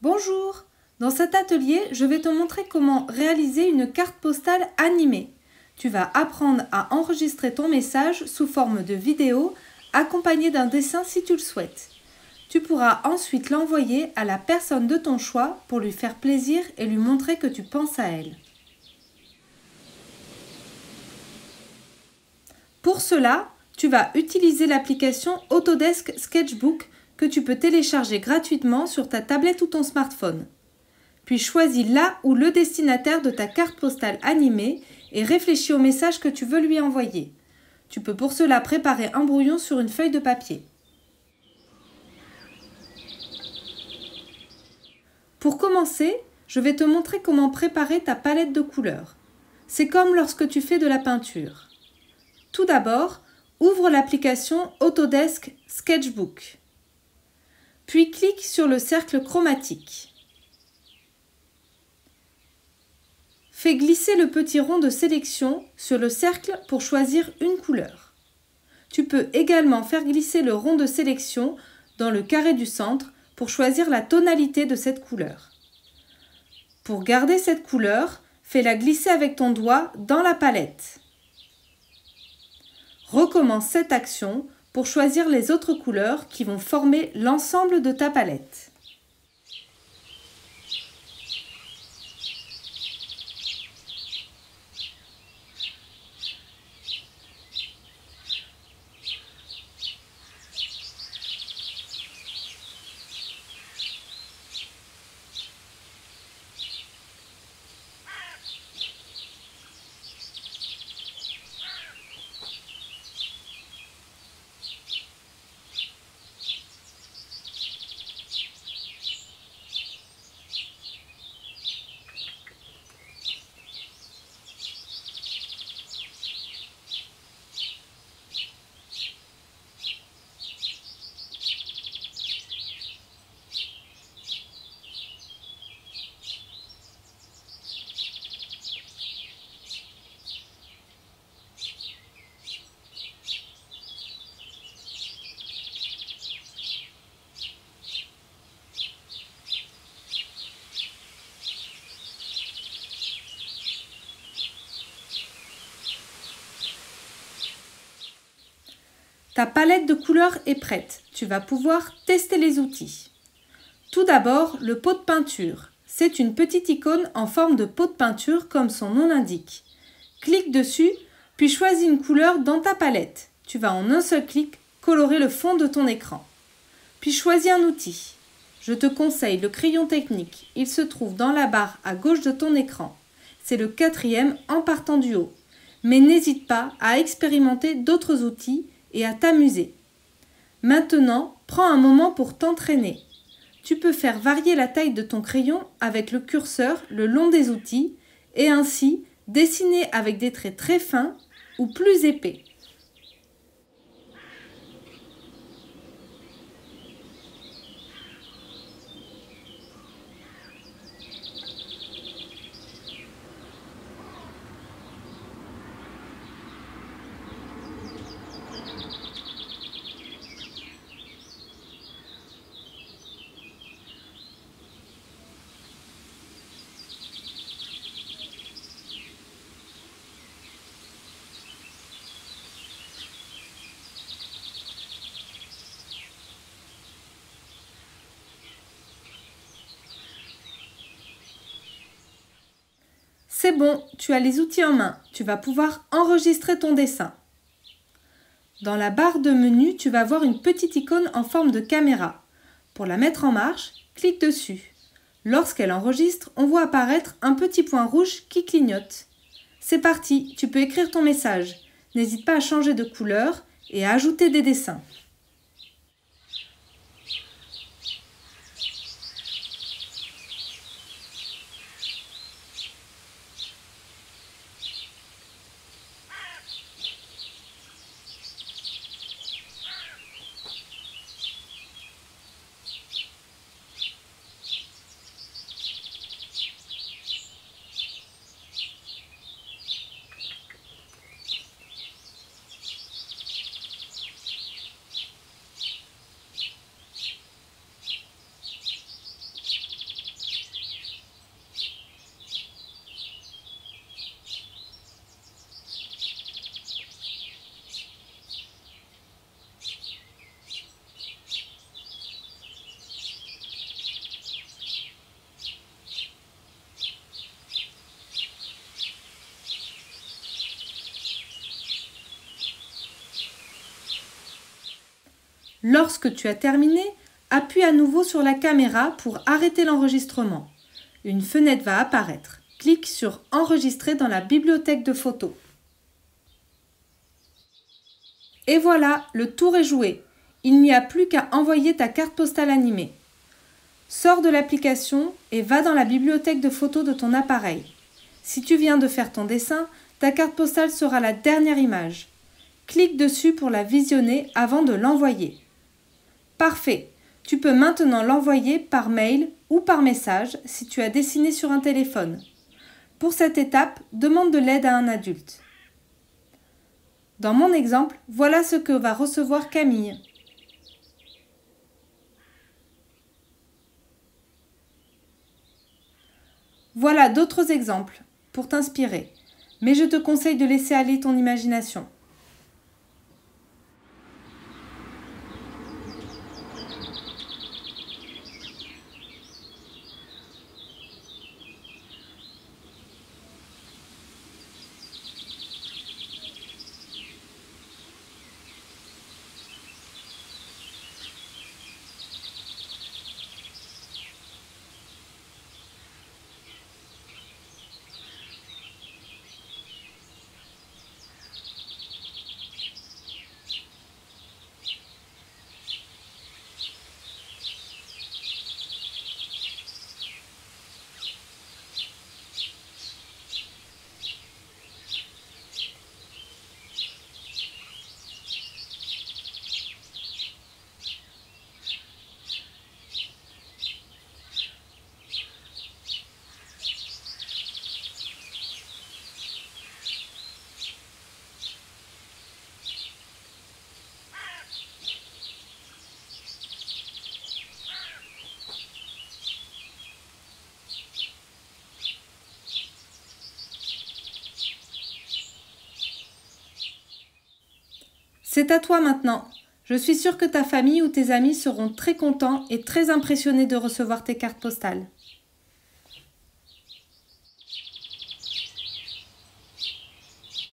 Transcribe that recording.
Bonjour! Dans cet atelier, je vais te montrer comment réaliser une carte postale animée. Tu vas apprendre à enregistrer ton message sous forme de vidéo accompagné d'un dessin si tu le souhaites. Tu pourras ensuite l'envoyer à la personne de ton choix pour lui faire plaisir et lui montrer que tu penses à elle. Pour cela, tu vas utiliser l'application Autodesk Sketchbook que tu peux télécharger gratuitement sur ta tablette ou ton smartphone. Puis choisis là ou le destinataire de ta carte postale animée et réfléchis au message que tu veux lui envoyer. Tu peux pour cela préparer un brouillon sur une feuille de papier. Pour commencer, je vais te montrer comment préparer ta palette de couleurs. C'est comme lorsque tu fais de la peinture. Tout d'abord, ouvre l'application Autodesk Sketchbook. Puis clique sur le cercle chromatique. Fais glisser le petit rond de sélection sur le cercle pour choisir une couleur. Tu peux également faire glisser le rond de sélection dans le carré du centre pour choisir la tonalité de cette couleur. Pour garder cette couleur, fais-la glisser avec ton doigt dans la palette. Recommence cette action pour choisir les autres couleurs qui vont former l'ensemble de ta palette. Ta palette de couleurs est prête. Tu vas pouvoir tester les outils. Tout d'abord, le pot de peinture. C'est une petite icône en forme de pot de peinture comme son nom l'indique. Clique dessus, puis choisis une couleur dans ta palette. Tu vas en un seul clic colorer le fond de ton écran. Puis choisis un outil. Je te conseille le crayon technique. Il se trouve dans la barre à gauche de ton écran. C'est le 4e en partant du haut. Mais n'hésite pas à expérimenter d'autres outils et à t'amuser. Maintenant, prends un moment pour t'entraîner. Tu peux faire varier la taille de ton crayon avec le curseur le long des outils et ainsi dessiner avec des traits très fins ou plus épais. C'est bon, tu as les outils en main. Tu vas pouvoir enregistrer ton dessin. Dans la barre de menu, tu vas voir une petite icône en forme de caméra. Pour la mettre en marche, clique dessus. Lorsqu'elle enregistre, on voit apparaître un petit point rouge qui clignote. C'est parti, tu peux écrire ton message. N'hésite pas à changer de couleur et à ajouter des dessins. Lorsque tu as terminé, appuie à nouveau sur la caméra pour arrêter l'enregistrement. Une fenêtre va apparaître. Clique sur « Enregistrer dans la bibliothèque de photos ». Et voilà, le tour est joué. Il n'y a plus qu'à envoyer ta carte postale animée. Sors de l'application et va dans la bibliothèque de photos de ton appareil. Si tu viens de faire ton dessin, ta carte postale sera la dernière image. Clique dessus pour la visionner avant de l'envoyer. Parfait! Tu peux maintenant l'envoyer par mail ou par message si tu as dessiné sur un téléphone. Pour cette étape, demande de l'aide à un adulte. Dans mon exemple, voilà ce que va recevoir Camille. Voilà d'autres exemples pour t'inspirer, mais je te conseille de laisser aller ton imagination. C'est à toi maintenant. Je suis sûre que ta famille ou tes amis seront très contents et très impressionnés de recevoir tes cartes postales.